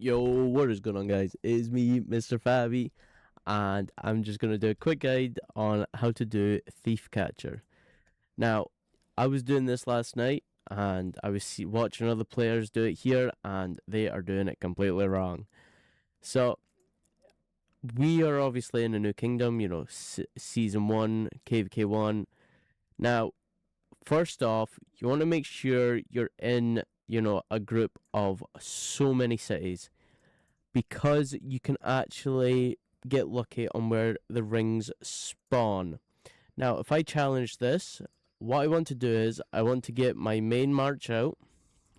Yo, what is going on, guys? It's me, Mr. Fabi, and I'm just gonna do a quick guide on how to do Thief Catcher. Now, I was doing this last night, and I was watching other players do it here, and they are doing it completely wrong. So, we are obviously in a new kingdom, season 1, KVK1. Now, first off, you want to make sure you're in, a group of so many cities because you can actually get lucky on where the rings spawn. Now, if I challenge this, what I want to do is I want to get my main march out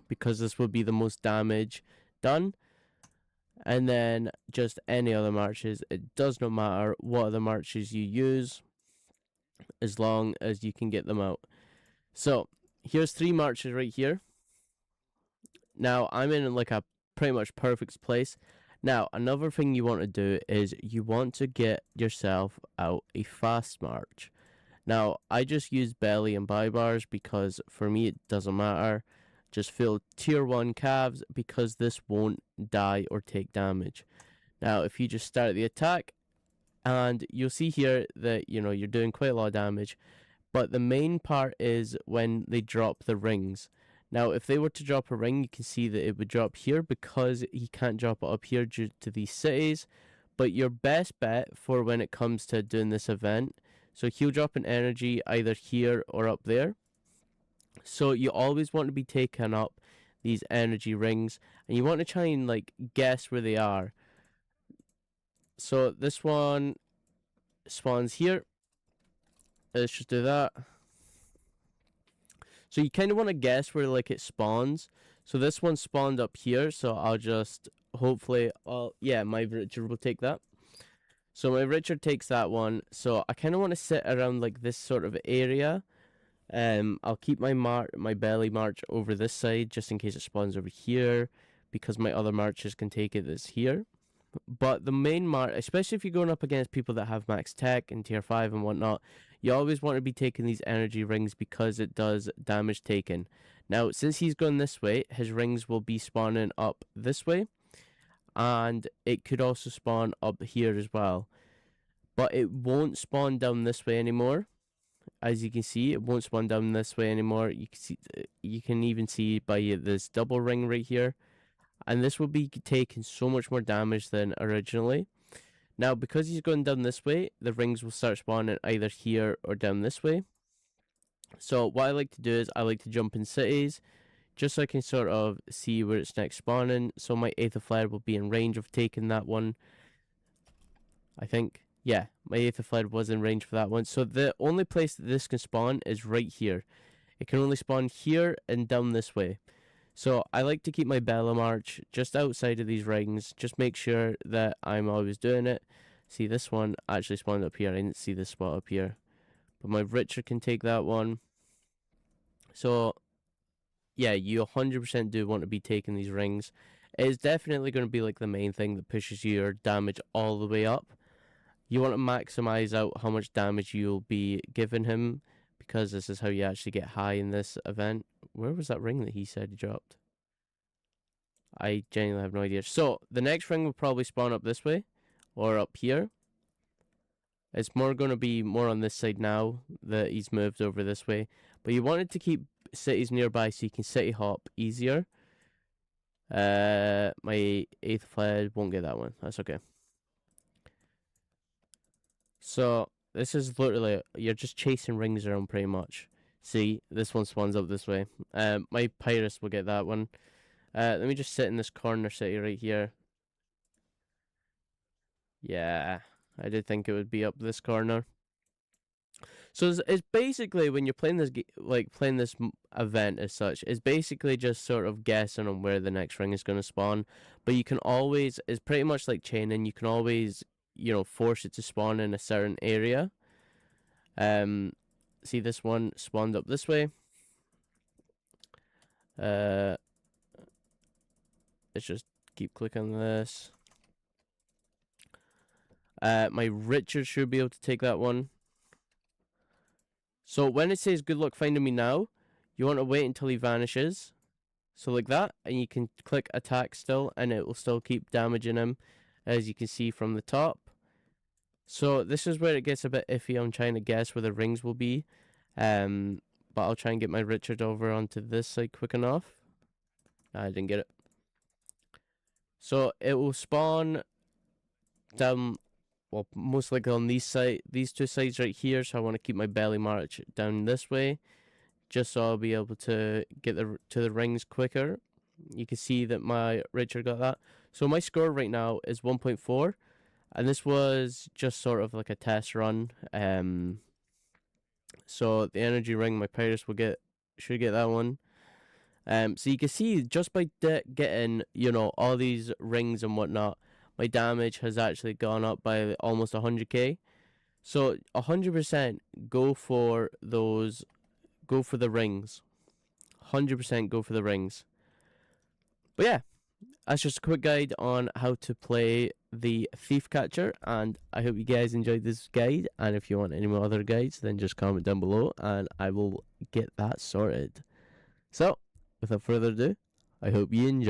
because this will be the most damage done. And then just any other marches. It does not matter what other marches you use as long as you can get them out. So, here's 3 marches right here. Now, I'm in like a pretty much perfect place. Now, another thing you want to do is you want to get yourself out a fast march. Now, I just use belly and buy bars because for me it doesn't matter. Just fill tier 1 calves because this won't die or take damage. Now, if you just start the attack, and you'll see here that, you're doing quite a lot of damage. But the main part is when they drop the rings. Now, if they were to drop a ring, you can see that it would drop here because he can't drop it up here due to these cities. But your best bet for when it comes to doing this event, so he'll drop an energy either here or up there. So you always want to be taking up these energy rings, and you want to try and like guess where they are. So this one spawns here. Let's just do that. So you kind of want to guess where like it spawns. So this one spawned up here. So I'll just hopefully, yeah, my Richard will take that. So my Richard takes that one. So I kind of want to sit around like this sort of area. I'll keep my belly march over this side just in case it spawns over here, because my other marches can take it that's here. But the main march, especially if you're going up against people that have max tech and tier 5 and whatnot, you always want to be taking these energy rings because it does damage taken. Now, since he's going this way, his rings will be spawning up this way, and it could also spawn up here as well. But it won't spawn down this way anymore. As you can see, it won't spawn down this way anymore. You can even see by this double ring right here. And this will be taking so much more damage than originally. Now, because he's going down this way, the rings will start spawning either here or down this way. So what I like to do is I like to jump in cities, just so I can sort of see where it's next spawning. So my Aether will be in range of taking that one. I think. Yeah, my Aether was in range for that one. So the only place that this can spawn is right here. It can only spawn here and down this way. So I like to keep my Bella March just outside of these rings. Just make sure that I'm always doing it. See, this one actually spawned up here. I didn't see this spot up here. But my Richard can take that one. So, yeah, you 100% do want to be taking these rings. It's definitely going to be like the main thing that pushes your damage all the way up. You want to maximize out how much damage you'll be giving him, because this is how you actually get high in this event. Where was that ring that he said he dropped? I genuinely have no idea. So, the next ring will probably spawn up this way, or up here. It's more going to be more on this side now that he's moved over this way. But you wanted to keep cities nearby so you can city hop easier. My Aether won't get that one. That's okay. So, this is literally, you're just chasing rings around pretty much. See, this one spawns up this way. My Pyrus will get that one. Let me just sit in this corner city right here. Yeah, I did think it would be up this corner. So it's basically when you're playing this playing this event as such, it's basically just sort of guessing on where the next ring is going to spawn. But you can always, it's pretty much like chaining. You can always, force it to spawn in a certain area. See, this one spawned up this way. Let's just keep clicking this. My Richard should be able to take that one. So when it says good luck finding me now, you want to wait until he vanishes. So like that, and you can click attack still, and it will still keep damaging him, as you can see from the top. So this is where it gets a bit iffy. I'm trying to guess where the rings will be. Um, but I'll try and get my Richard over onto this side quick enough. I didn't get it. So it will spawn down, well, most likely on these two sides right here. So I want to keep my belly march down this way, just so I'll be able to get to the rings quicker. You can see that my Richard got that. So my score right now is 1.4, and this was just sort of like a test run. So the energy ring, my Pyrus should get that one. So you can see just by getting, all these rings and whatnot, my damage has actually gone up by almost 100k. So 100% go for those, go for the rings. 100% go for the rings. But yeah, that's just a quick guide on how to play the Thief Catcher, and I hope you guys enjoyed this guide. And if you want any more other guides, then just comment down below and I will get that sorted. So, without further ado, I hope you enjoy.